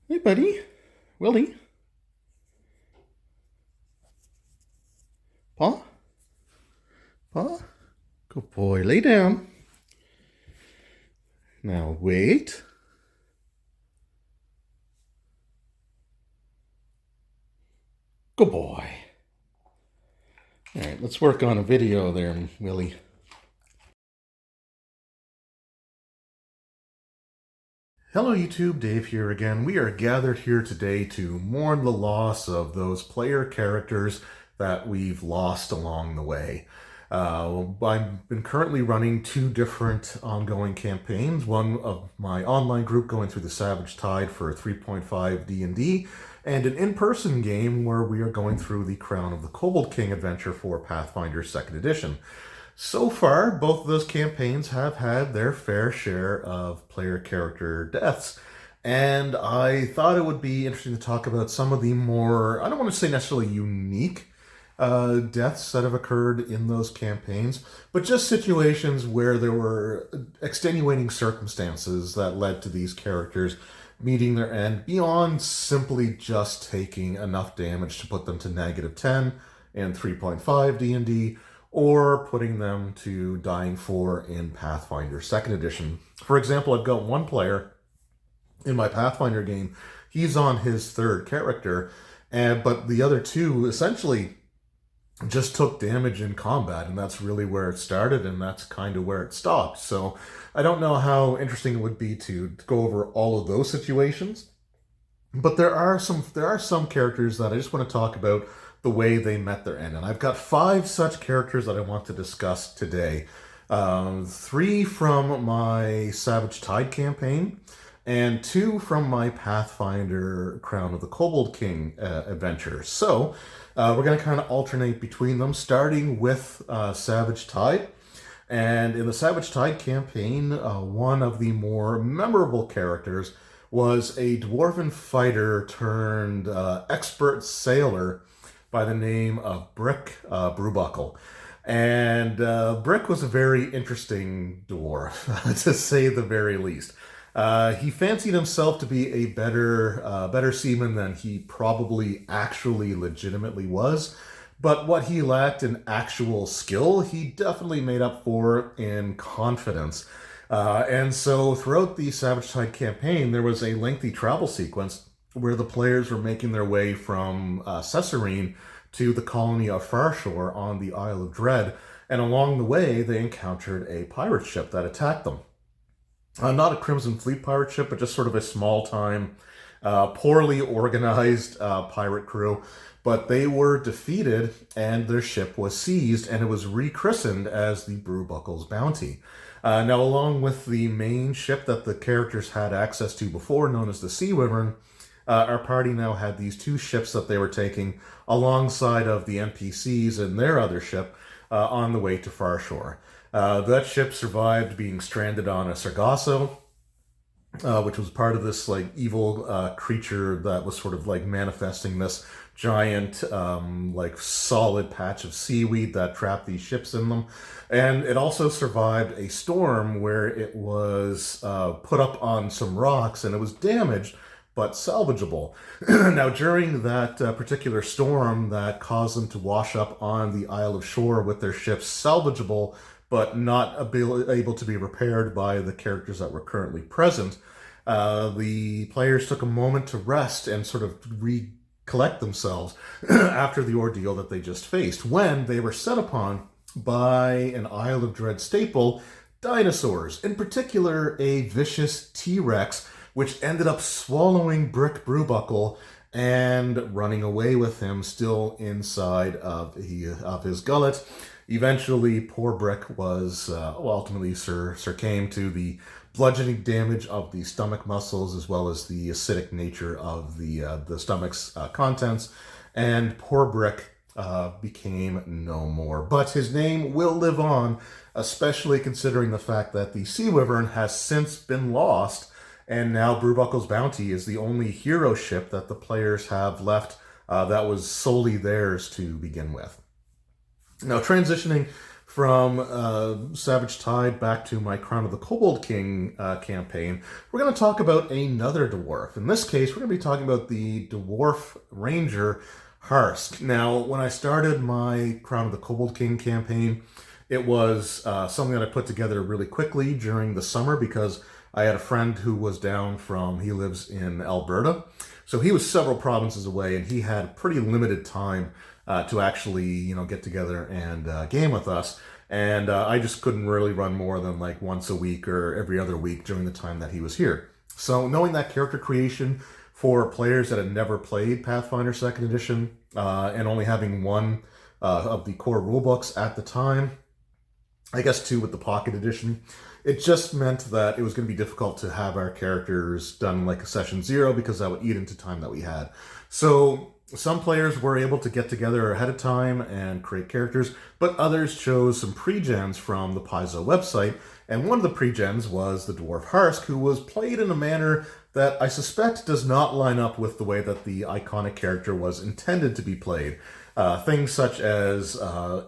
Hey, buddy. Willie. Paw? Paw? Good boy. Lay down. Now, wait. Good boy. All right, let's work on a video there, Willie. Hello YouTube, Dave here again. We are gathered here today to mourn the loss of those player characters that we've lost along the way. I've been currently running two different ongoing campaigns. One of my online group going through the Savage Tide for 3.5 D&D, and an in-person game where we are going through the Crown of the Kobold King adventure for Pathfinder 2nd Edition. So far, both of those campaigns have had their fair share of player character deaths, and I thought it would be interesting to talk about some of the more, I don't want to say necessarily unique deaths that have occurred in those campaigns, but just situations where there were extenuating circumstances that led to these characters meeting their end beyond simply just taking enough damage to put them to -10 in 3.5 D&D, or putting them to dying 4 in Pathfinder 2nd Edition. For example, I've got one player in my Pathfinder game. He's on his third character, but the other two essentially just took damage in combat, and that's really where it started, and that's kind of where it stopped. So I don't know how interesting it would be to go over all of those situations, but there are some characters that I just want to talk about the way they met their end, and I've got 5 such characters that I want to discuss today. 3 from my Savage Tide campaign, and 2 from my Pathfinder Crown of the Kobold King adventure. So we're going to kind of alternate between them, starting with Savage Tide. And in the Savage Tide campaign, one of the more memorable characters was a dwarven fighter turned expert sailor by the name of Brick Brewbuckle. And Brick was a very interesting dwarf, to say the very least. He fancied himself to be a better seaman than he probably actually legitimately was, but what he lacked in actual skill, he definitely made up for in confidence. And so throughout the Savage Tide campaign, there was a lengthy travel sequence where the players were making their way from Cesarine to the colony of Farshore on the Isle of Dread, and along the way they encountered a pirate ship that attacked them. Not a Crimson Fleet pirate ship, but just sort of a small-time, poorly organized pirate crew. But they were defeated, and their ship was seized, and it was rechristened as the Brewbuckle's Bounty. Now, along with the main ship that the characters had access to before, known as the Sea Wyvern, our party now had these 2 ships that they were taking alongside of the NPCs and their other ship on the way to Farshore. That ship survived being stranded on a Sargasso, which was part of this like evil creature that was sort of like manifesting this giant like solid patch of seaweed that trapped these ships in them. And it also survived a storm where it was put up on some rocks and it was damaged but salvageable. Now, during that particular storm that caused them to wash up on the Isle of Shore with their ships salvageable but not able to be repaired by the characters that were currently present, the players took a moment to rest and sort of recollect themselves after the ordeal that they just faced, when they were set upon by an Isle of Dread staple, dinosaurs, in particular a vicious T-Rex, which ended up swallowing Brick Brewbuckle and running away with him still inside of his gullet. Eventually, poor Brick was ultimately succumbed to the bludgeoning damage of the stomach muscles, as well as the acidic nature of the stomach's contents, and poor Brick became no more. But his name will live on, especially considering the fact that the Sea Wyvern has since been lost, and now Brewbuckle's Bounty is the only hero ship that the players have left that was solely theirs to begin with. Now, transitioning From Savage Tide back to my Crown of the Kobold King campaign, we're going to talk about another dwarf. In this case, we're going to be talking about the Dwarf Ranger Harsk. Now, when I started my Crown of the Kobold King campaign, it was something that I put together really quickly during the summer because I had a friend who was down from, he lives in Alberta, so he was several provinces away and he had pretty limited time to actually, get together and game with us. And I just couldn't really run more than like once a week or every other week during the time that he was here. So knowing that character creation for players that had never played Pathfinder 2nd Edition and only having one of the core rulebooks at the time, I guess two with the Pocket Edition, it just meant that it was going to be difficult to have our characters done like a session 0 because that would eat into time that we had. So some players were able to get together ahead of time and create characters, but others chose some pre-gens from the Paizo website, and one of the pre-gens was the Dwarf Harsk, who was played in a manner that I suspect does not line up with the way that the iconic character was intended to be played. Things such as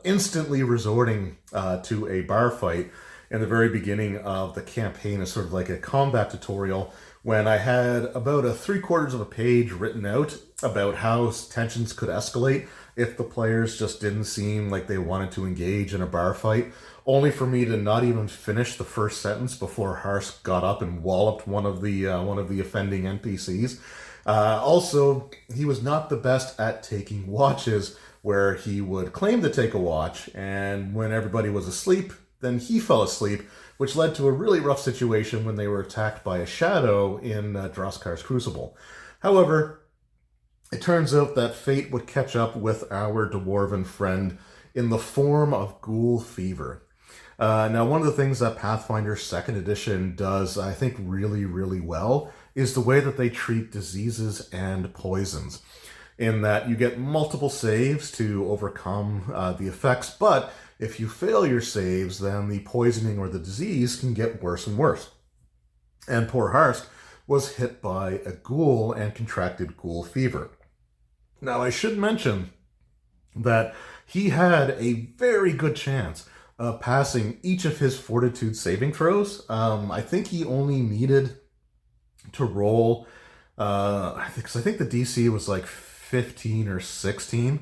instantly resorting to a bar fight in the very beginning of the campaign as sort of like a combat tutorial, when I had about a 3/4 of a page written out about how tensions could escalate if the players just didn't seem like they wanted to engage in a bar fight, only for me to not even finish the first sentence before Harsk got up and walloped one of the offending NPCs. Also, he was not the best at taking watches, where he would claim to take a watch, and when everybody was asleep, then he fell asleep, which led to a really rough situation when they were attacked by a shadow in Droskar's Crucible. However, it turns out that fate would catch up with our dwarven friend in the form of ghoul fever. Now, one of the things that Pathfinder 2nd Edition does, I think, really, really well is the way that they treat diseases and poisons, in that you get multiple saves to overcome the effects, but if you fail your saves, then the poisoning or the disease can get worse and worse. And poor Harsk was hit by a ghoul and contracted ghoul fever. Now, I should mention that he had a very good chance of passing each of his fortitude saving throws. I think he only needed to roll, I think the DC was like 15 or 16,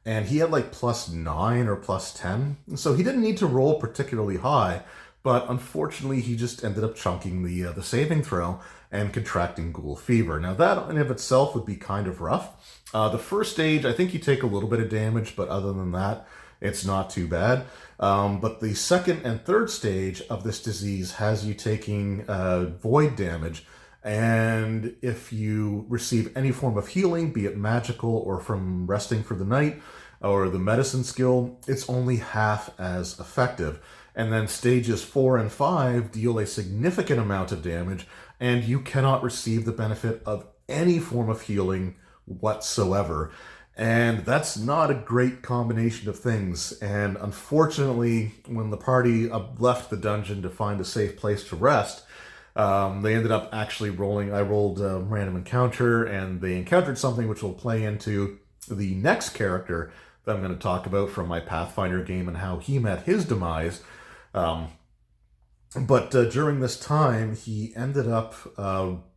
and he had like +9 or +10, so he didn't need to roll particularly high, but unfortunately he just ended up chunking the saving throw and contracting ghoul fever. Now that in of itself would be kind of rough. The first stage, I think you take a little bit of damage, but other than that, it's not too bad. But the second and third stage of this disease has you taking void damage, and if you receive any form of healing, be it magical or from resting for the night or the medicine skill, it's only half as effective. And then stages 4 and 5 deal a significant amount of damage, and you cannot receive the benefit of any form of healing whatsoever. And that's not a great combination of things. And unfortunately, when the party left the dungeon to find a safe place to rest, they ended up actually rolling. I rolled a random encounter, and they encountered something which will play into the next character that I'm going to talk about from my Pathfinder game and how he met his demise. But during this time, he ended up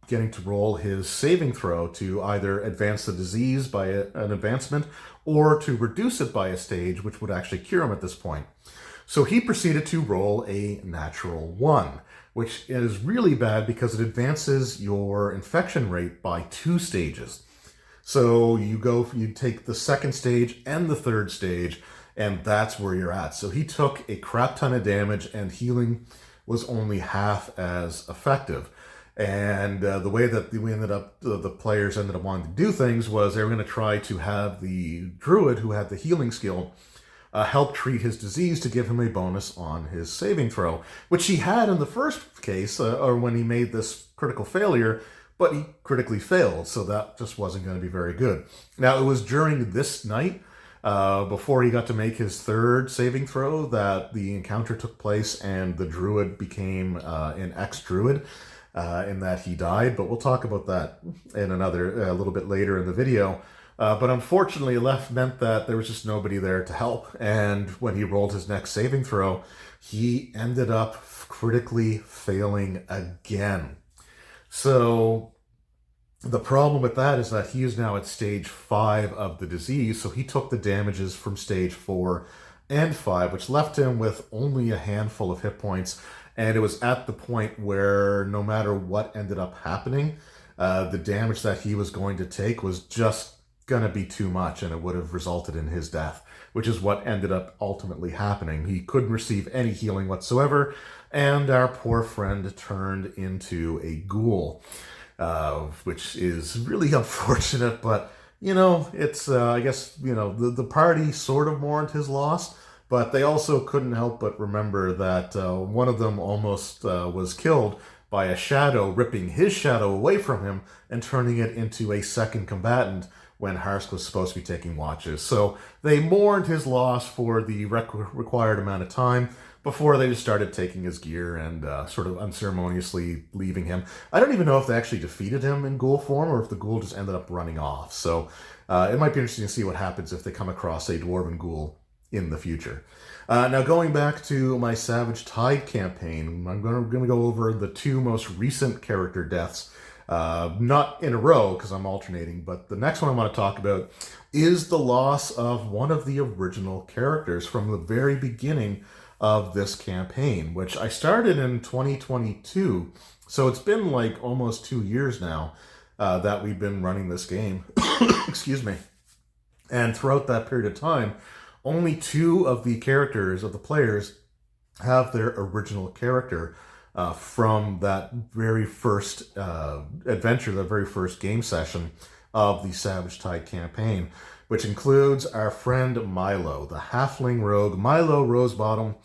getting to roll his saving throw to either advance the disease by an advancement or to reduce it by a stage, which would actually cure him at this point. So he proceeded to roll a natural 1, which is really bad because it advances your infection rate by 2 stages. So you take the second stage and the third stage, and that's where you're at. So he took a crap ton of damage, and healing was only half as effective. And the way that the players ended up wanting to do things was they were going to try to have the Druid, who had the healing skill, help treat his disease to give him a bonus on his saving throw, which he had in the first case, or when he made this critical failure, but he critically failed, so that just wasn't going to be very good. Now, it was during this night, before he got to make his third saving throw, that the encounter took place and the Druid became an ex-Druid, in that he died, but we'll talk about that in a little bit later in the video. But unfortunately, left meant that there was just nobody there to help. And when he rolled his next saving throw, he ended up critically failing again. So the problem with that is that he is now at stage 5 of the disease. So he took the damages from stage 4 and 5, which left him with only a handful of hit points. And it was at the point where no matter what ended up happening, the damage that he was going to take was just going to be too much, and it would have resulted in his death, which is what ended up ultimately happening. He couldn't receive any healing whatsoever, and our poor friend turned into a ghoul, which is really unfortunate, but, it's, I guess, the party sort of mourned his loss, but they also couldn't help but remember that one of them almost was killed by a shadow ripping his shadow away from him and turning it into a second combatant when Harsk was supposed to be taking watches. So they mourned his loss for the required amount of time before they just started taking his gear and sort of unceremoniously leaving him. I don't even know if they actually defeated him in ghoul form or if the ghoul just ended up running off. So it might be interesting to see what happens if they come across a dwarven ghoul in the future. Now, going back to my Savage Tide campaign, I'm going to go over the 2 most recent character deaths. Not in a row, because I'm alternating, but the next one I want to talk about is the loss of one of the original characters from the very beginning of this campaign, which I started in 2022. So it's been like almost 2 years now that we've been running this game. Excuse me. And throughout that period of time, only 2 of the characters, of the players, have their original character from that very first adventure, the very first game session of the Savage Tide campaign, which includes our friend Milo, the halfling rogue, Milo Rosebottom,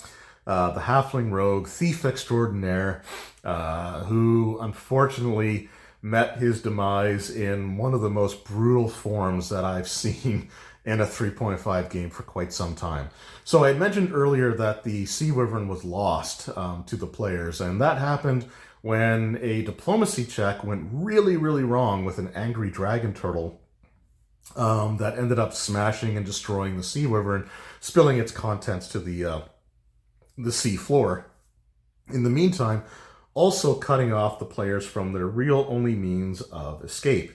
the halfling rogue, thief extraordinaire, who unfortunately met his demise in one of the most brutal forms that I've seen in a 3.5 game for quite some time. So I had mentioned earlier that the Sea Wyvern was lost to the players, and that happened when a diplomacy check went really, really wrong with an angry dragon turtle that ended up smashing and destroying the Sea Wyvern, spilling its contents to the sea floor. In the meantime, also cutting off the players from their real only means of escape.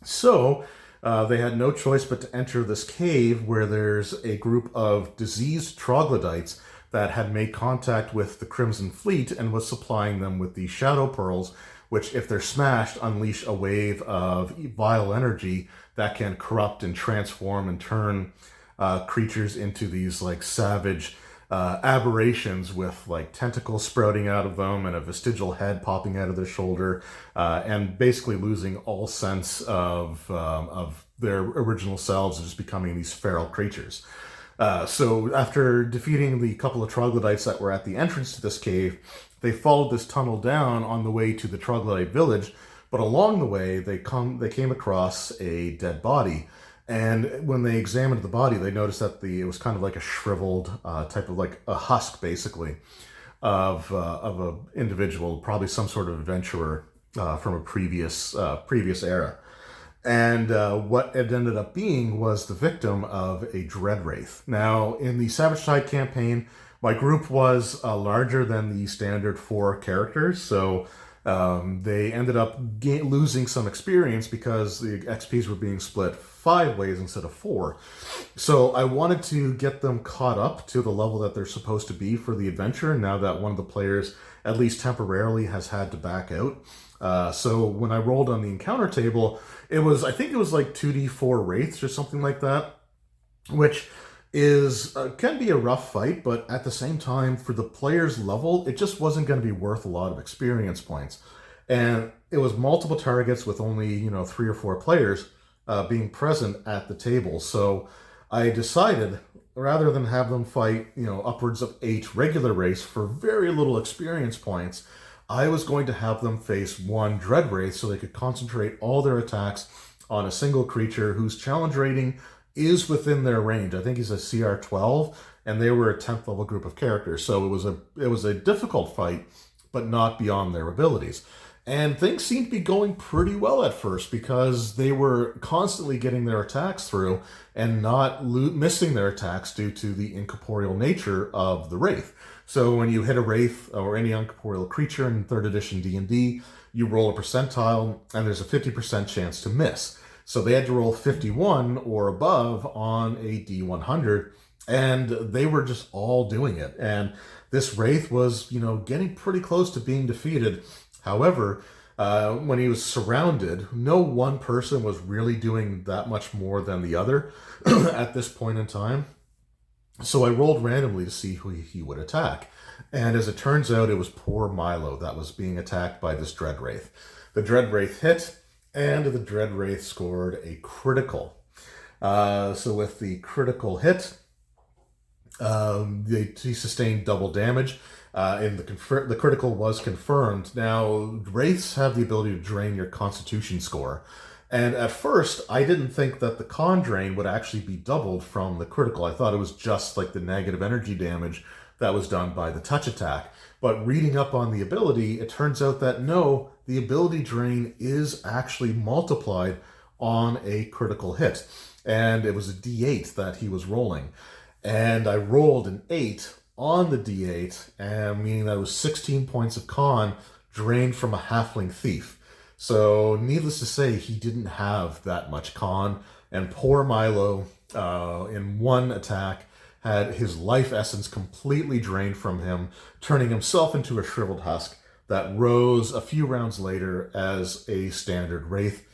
So they had no choice but to enter this cave where there's a group of diseased troglodytes that had made contact with the Crimson Fleet and was supplying them with the Shadow Pearls, which, if they're smashed, unleash a wave of vile energy that can corrupt and transform and turn creatures into these like savage aberrations with like tentacles sprouting out of them and a vestigial head popping out of their shoulder, and basically losing all sense of their original selves and just becoming these feral creatures. So after defeating the couple of troglodytes that were at the entrance to this cave, they followed this tunnel down on the way to the troglodyte village, but along the way they came across a dead body. And when they examined the body, they noticed that it was kind of like a shriveled type of like a husk, basically, of a individual, probably some sort of adventurer from a previous era. And what it ended up being was the victim of a dread wraith. Now, in the Savage Tide campaign, my group was larger than the standard 4 characters, so they ended up losing some experience because the XPs were being split 5 ways instead of 4. So I wanted to get them caught up to the level that they're supposed to be for the adventure, now that one of the players, at least temporarily, has had to back out. So when I rolled on the encounter table, I think it was like 2d4 wraiths or something like that, which can be a rough fight, but at the same time, for the player's level, it just wasn't going to be worth a lot of experience points. And it was multiple targets with only 3 or 4 players being present at the table. So I decided, rather than have them fight upwards of 8 regular wraiths for very little experience points, I was going to have them face 1 dread wraith so they could concentrate all their attacks on a single creature whose challenge rating is within their range. I think he's a CR 12, and they were a 10th level group of characters. So it was a difficult fight, but not beyond their abilities. And things seemed to be going pretty well at first because they were constantly getting their attacks through and not missing their attacks due to the incorporeal nature of the Wraith. So when you hit a Wraith or any incorporeal creature in 3rd edition D&D, you roll a percentile and there's a 50% chance to miss. So they had to roll 51 or above on a D100, and they were just all doing it. And this Wraith was, getting pretty close to being defeated. However, when he was surrounded, no one person was really doing that much more than the other at this point in time. So I rolled randomly to see who he would attack. And as it turns out, it was poor Milo that was being attacked by this Dread Wraith. The Dread Wraith hit, and the Dread Wraith scored a critical. So with the critical hit, he sustained double damage. And the critical was confirmed. Now, Wraiths have the ability to drain your Constitution score. And at first, I didn't think that the con drain would actually be doubled from the critical. I thought it was just like the negative energy damage that was done by the touch attack. But reading up on the ability, it turns out that no, the ability drain is actually multiplied on a critical hit. And it was a D8 that he was rolling. And I rolled an 8 on the D8, meaning that it was 16 points of con drained from a halfling thief. So needless to say, he didn't have that much con. And poor Milo, in one attack, had his life essence completely drained from him, turning himself into a shriveled husk that rose a few rounds later as a standard Wraith,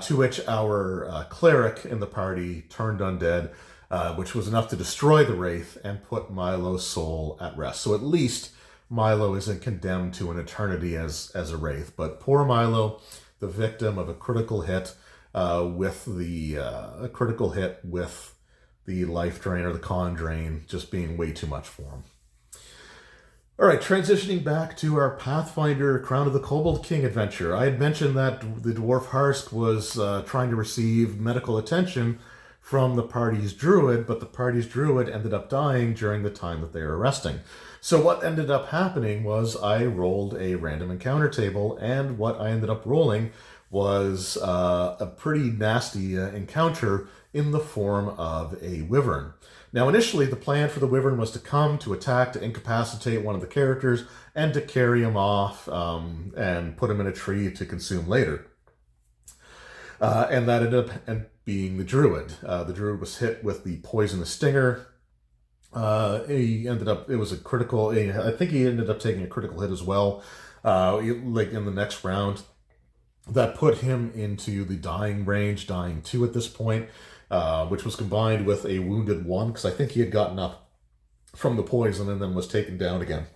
to which our cleric in the party turned undead, which was enough to destroy the Wraith and put Milo's soul at rest. So at least Milo isn't condemned to an eternity as a Wraith. But poor Milo, the victim of a critical hit with the life drain or the con drain just being way too much for him. All right, transitioning back to our Pathfinder Crown of the Kobold King adventure. I had mentioned that the Dwarf Har was trying to receive medical attention from the party's Druid, but the party's Druid ended up dying during the time that they were resting. So what ended up happening was I rolled a random encounter table, and what I ended up rolling was a pretty nasty encounter in the form of a wyvern. Now, initially, the plan for the wyvern was to come, to attack, to incapacitate one of the characters, and to carry him off and put him in a tree to consume later. And that ended up being the Druid. The Druid was hit with the poisonous stinger. It was a critical, I think he ended up taking a critical hit as well, like in the next round. That put him into the dying range, dying 2 at this point, which was combined with a wounded 1, because I think he had gotten up from the poison and then was taken down again.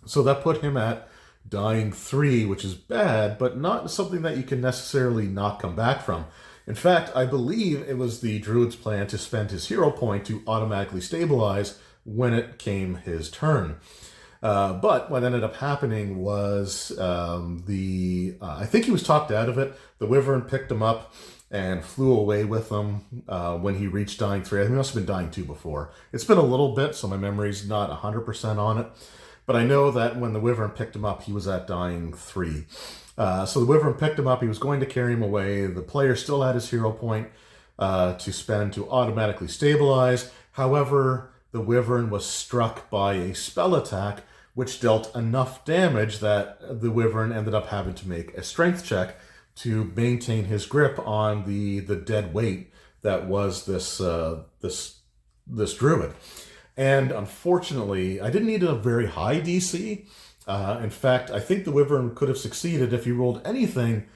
So that put him at dying 3, which is bad, but not something that you can necessarily not come back from. In fact, I believe it was the Druid's plan to spend his hero point to automatically stabilize when it came his turn. But what ended up happening was I think he was talked out of it. The wyvern picked him up and flew away with him when he reached dying 3. I think he must have been dying 2 before. It's been a little bit, so my memory's not 100% on it. But I know that when the wyvern picked him up, he was at dying 3. So the wyvern picked him up. He was going to carry him away. The player still had his hero point to spend to automatically stabilize. However, the wyvern was struck by a spell attack, which dealt enough damage that the wyvern ended up having to make a strength check to maintain his grip on the dead weight that was this Druid. And unfortunately, I didn't need a very high DC. In fact, I think the wyvern could have succeeded if he rolled anything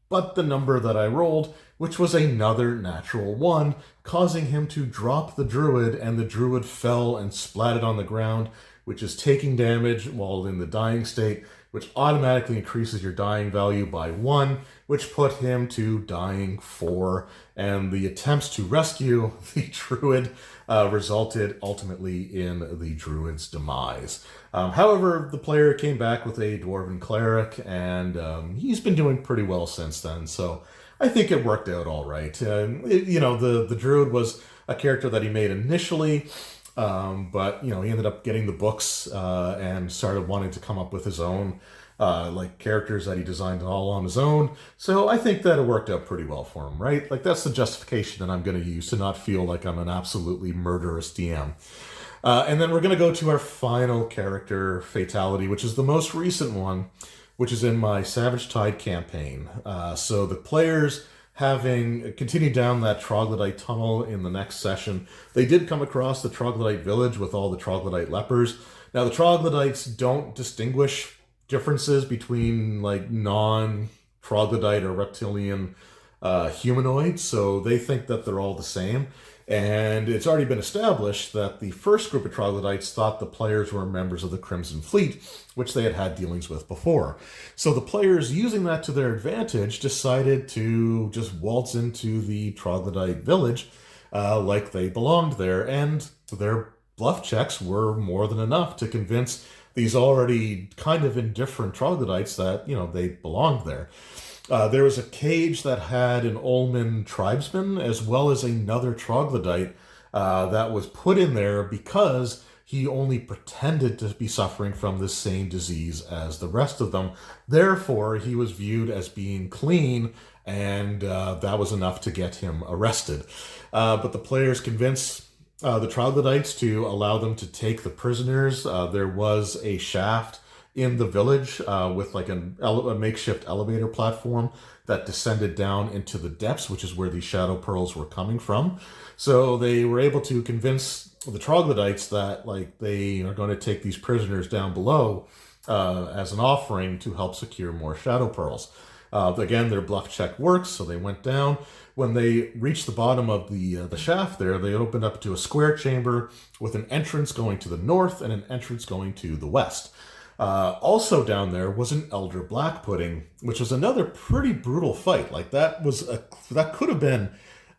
but the number that I rolled, which was another natural 1, causing him to drop the Druid, and the Druid fell and splatted on the ground, which is taking damage while in the dying state, which automatically increases your dying value by 1, which put him to dying 4. And the attempts to rescue the Druid resulted ultimately in the Druid's demise. However, the player came back with a Dwarven Cleric, and he's been doing pretty well since then, so I think it worked out all right. The Druid was a character that he made initially, but he ended up getting the books and started wanting to come up with his own like characters that he designed all on his own. So I think that it worked out pretty well for him, right? Like that's the justification that I'm going to use to not feel like I'm an absolutely murderous DM. And then we're going to go to our final character fatality, which is the most recent one, which is in my Savage Tide campaign. So the players, having continued down that troglodyte tunnel in the next session, they did come across the troglodyte village with all the troglodyte lepers. Now, the troglodytes don't distinguish differences between like non-troglodyte or reptilian humanoids, so they think that they're all the same. And it's already been established that the first group of troglodytes thought the players were members of the Crimson Fleet, which they had had dealings with before. So the players, using that to their advantage, decided to just waltz into the troglodyte village like they belonged there. And their bluff checks were more than enough to convince these already kind of indifferent troglodytes that, you know, they belonged there. There was a cage that had an Ulman tribesman as well as another troglodyte that was put in there because he only pretended to be suffering from the same disease as the rest of them. Therefore, he was viewed as being clean, and that was enough to get him arrested. But the players convinced the troglodytes to allow them to take the prisoners. There was a shaft in the village with like a makeshift elevator platform that descended down into the depths, which is where these shadow pearls were coming from. So they were able to convince the troglodytes that like they are going to take these prisoners down below as an offering to help secure more shadow pearls. Again, their bluff check works, so they went down. When they reached the bottom of the shaft there, they opened up to a square chamber with an entrance going to the north and an entrance going to the west. Also down there was an Elder Black Pudding, which was another pretty brutal fight. Like that could have been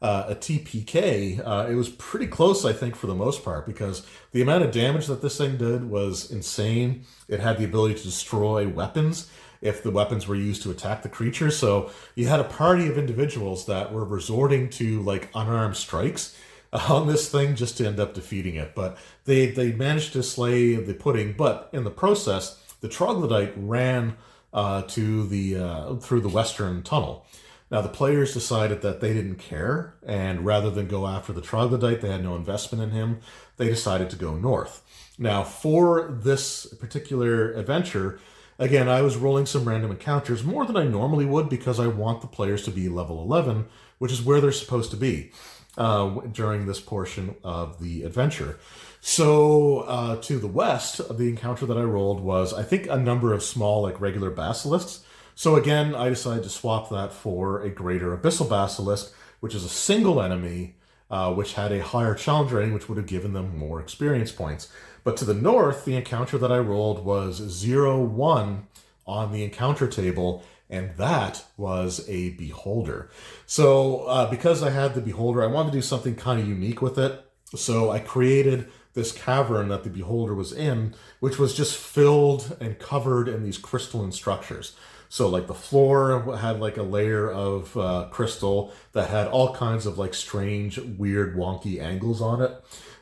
a TPK. It was pretty close, I think, for the most part, because the amount of damage that this thing did was insane. It had the ability to destroy weapons if the weapons were used to attack the creature. So you had a party of individuals that were resorting to like unarmed strikes on this thing just to end up defeating it. But they managed to slay the pudding, but in the process, the troglodyte ran through the western tunnel. Now, the players decided that they didn't care, and rather than go after the troglodyte, they had no investment in him, they decided to go north. Now, for this particular adventure, again, I was rolling some random encounters more than I normally would because I want the players to be level 11, which is where they're supposed to be during this portion of the adventure. So to the west, the encounter that I rolled was, I think, a number of small, like regular basilisks. So again, I decided to swap that for a greater abyssal basilisk, which is a single enemy, which had a higher challenge rating, which would have given them more experience points. But to the north, the encounter that I rolled was 0-1 on the encounter table, and that was a beholder. So because I had the beholder, I wanted to do something kind of unique with it. So I created this cavern that the beholder was in, which was just filled and covered in these crystalline structures. So like the floor had like a layer of crystal that had all kinds of like strange, weird, wonky angles on it.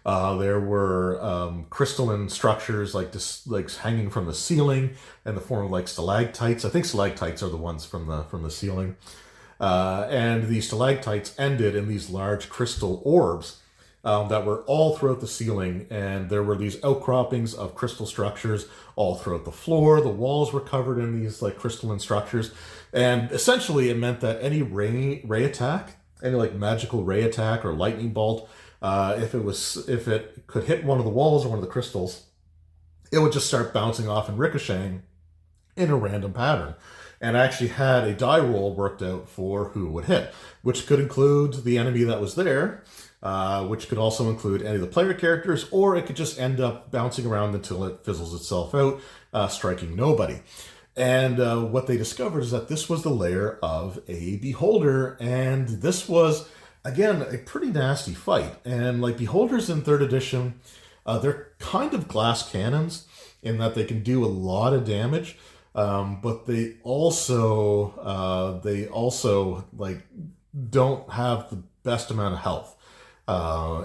There were crystalline structures like hanging from the ceiling in the form of like stalactites. I think stalactites are the ones from the ceiling. And these stalactites ended in these large crystal orbs that were all throughout the ceiling, and there were these outcroppings of crystal structures all throughout the floor. The walls were covered in these like crystalline structures, and essentially it meant that any ray attack, any like magical ray attack or lightning bolt, if it could hit one of the walls or one of the crystals, it would just start bouncing off and ricocheting in a random pattern. And I actually had a die roll worked out for who would hit, which could include the enemy that was there, which could also include any of the player characters, or it could just end up bouncing around until it fizzles itself out, striking nobody. And what they discovered is that this was the lair of a beholder, and this was, again, a pretty nasty fight. And like beholders in 3rd edition, they're kind of glass cannons in that they can do a lot of damage, but they also like don't have the best amount of health.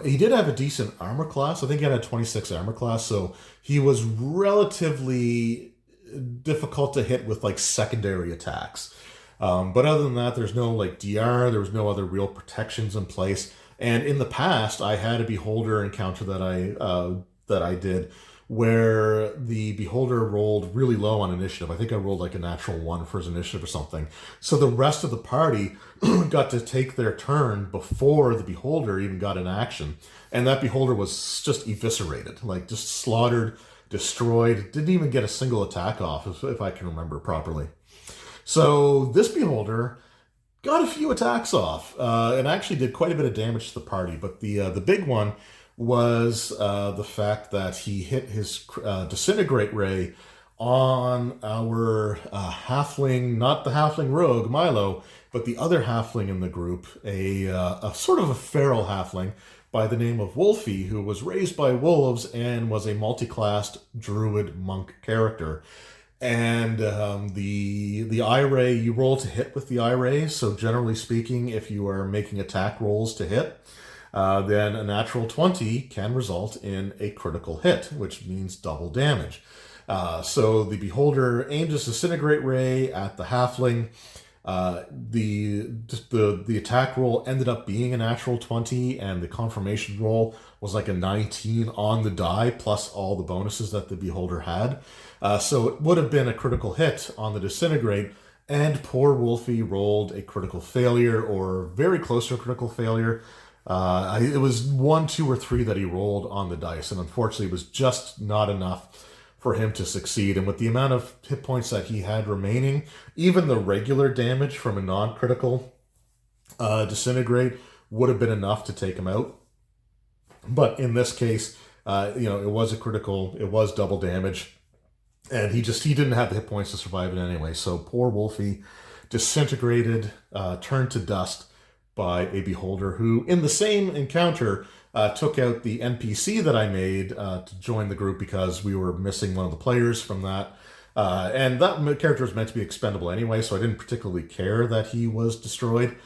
He did have a decent armor class. I think he had a 26 armor class, so he was relatively difficult to hit with like secondary attacks. But other than that, there's no like DR. There was no other real protections in place. And in the past, I had a Beholder encounter that I did where the Beholder rolled really low on initiative. I think I rolled like a natural 1 for his initiative or something. So the rest of the party got to take their turn before the Beholder even got an action. And that Beholder was just eviscerated, like just slaughtered, destroyed, didn't even get a single attack off, if I can remember properly. So this Beholder got a few attacks off and actually did quite a bit of damage to the party. But the big one was the fact that he hit his Disintegrate Ray on our halfling, not the halfling rogue, Milo, but the other halfling in the group, a sort of a feral halfling by the name of Wolfie, who was raised by wolves and was a multi-classed druid monk character. And the eye ray, you roll to hit with the eye ray. So generally speaking, if you are making attack rolls to hit, then a natural 20 can result in a critical hit, which means double damage. So the Beholder aimed his Disintegrate Ray at the halfling. The attack roll ended up being a natural 20, and the confirmation roll was like a 19 on the die, plus all the bonuses that the Beholder had. So it would have been a critical hit on the Disintegrate, and poor Wolfie rolled a critical failure, or very close to a critical failure. It was 1, 2, or 3 that he rolled on the dice, and unfortunately it was just not enough for him to succeed. And with the amount of hit points that he had remaining, even the regular damage from a non-critical Disintegrate would have been enough to take him out. But in this case, it was a critical, it was double damage, and he didn't have the hit points to survive it anyway. So poor Wolfie disintegrated, turned to dust by a Beholder who, in the same encounter, took out the NPC that I made to join the group because we were missing one of the players from that. And that character was meant to be expendable anyway, so I didn't particularly care that he was destroyed.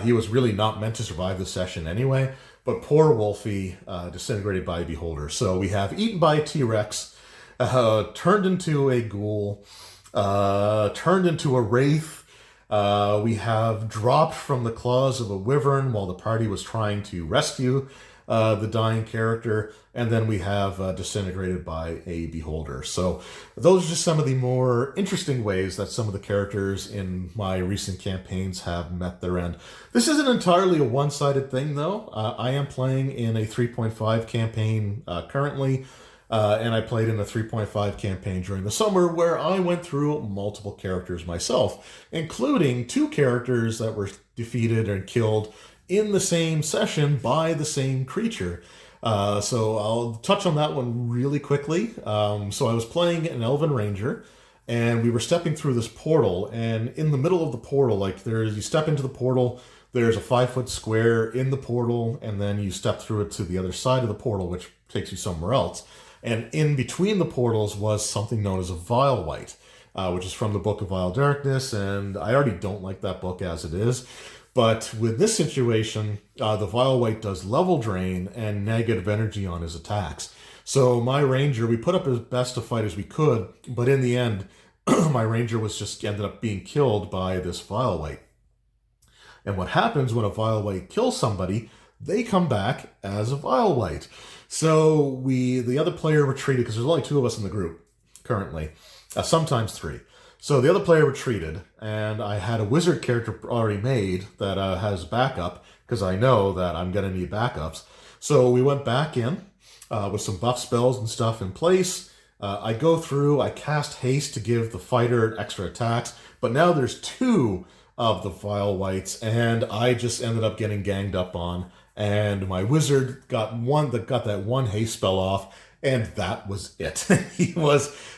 He was really not meant to survive the session anyway, but poor Wolfie disintegrated by a Beholder. So we have eaten by a T-Rex, turned into a ghoul, turned into a Wraith. We have dropped from the claws of a wyvern while the party was trying to rescue the dying character, and then we have disintegrated by a Beholder. So those are just some of the more interesting ways that some of the characters in my recent campaigns have met their end. This isn't entirely a one-sided thing, though. I am playing in a 3.5 campaign currently, and I played in a 3.5 campaign during the summer where I went through multiple characters myself, including 2 characters that were defeated and killed in the same session by the same creature. So I'll touch on that one really quickly. So I was playing an Elven Ranger, and we were stepping through this portal, and in the middle of the portal, you step into the portal, there's a 5-foot square in the portal, and then you step through it to the other side of the portal, which takes you somewhere else. And in between the portals was something known as a Vile Wight, which is from the Book of Vile Darkness, and I already don't like that book as it is. But with this situation, the Vile Wight does level drain and negative energy on his attacks. So my Ranger, we put up as best a fight as we could, but in the end, my Ranger ended up being killed by this Vile Wight. And what happens when a Vile Wight kills somebody, they come back as a Vile Wight. So the other player retreated, because there's only 2 of us in the group currently, sometimes 3. So the other player retreated, and I had a wizard character already made that has backup, because I know that I'm going to need backups. So we went back in with some buff spells and stuff in place. I go through, I cast haste to give the fighter extra attacks, but now there's 2 of the Vile Wights, and I just ended up getting ganged up on, and my wizard got that one haste spell off, and that was it.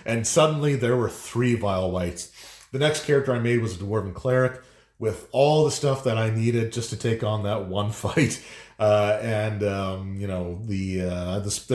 And suddenly there were 3 Vile Wights. The next character I made was a Dwarven Cleric with all the stuff that I needed just to take on that one fight. There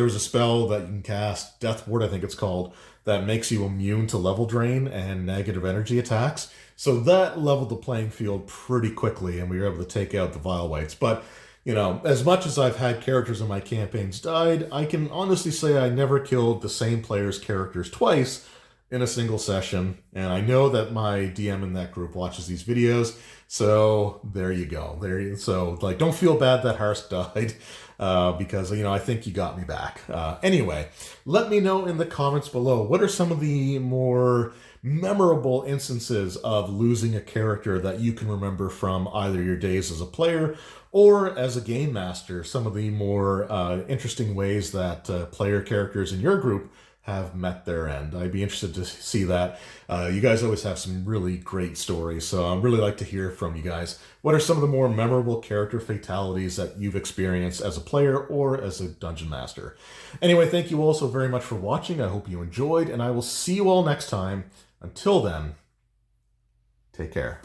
was a spell that you can cast, Death Ward I think it's called, that makes you immune to level drain and negative energy attacks. So that leveled the playing field pretty quickly, and we were able to take out the Vile Wights. But as much as I've had characters in my campaigns died, I can honestly say I never killed the same player's characters twice, in a single session. And I know that my DM in that group watches these videos. So there you go. So like, don't feel bad that Harsk died because, you know, I think you got me back. Anyway, let me know in the comments below, what are some of the more memorable instances of losing a character that you can remember from either your days as a player or as a game master, some of the more interesting ways that player characters in your group have met their end. I'd be interested to see that. You guys always have some really great stories, so I'd really like to hear from you guys. What are some of the more memorable character fatalities that you've experienced as a player or as a dungeon master? Anyway, thank you all so very much for watching. I hope you enjoyed, and I will see you all next time. Until then, take care.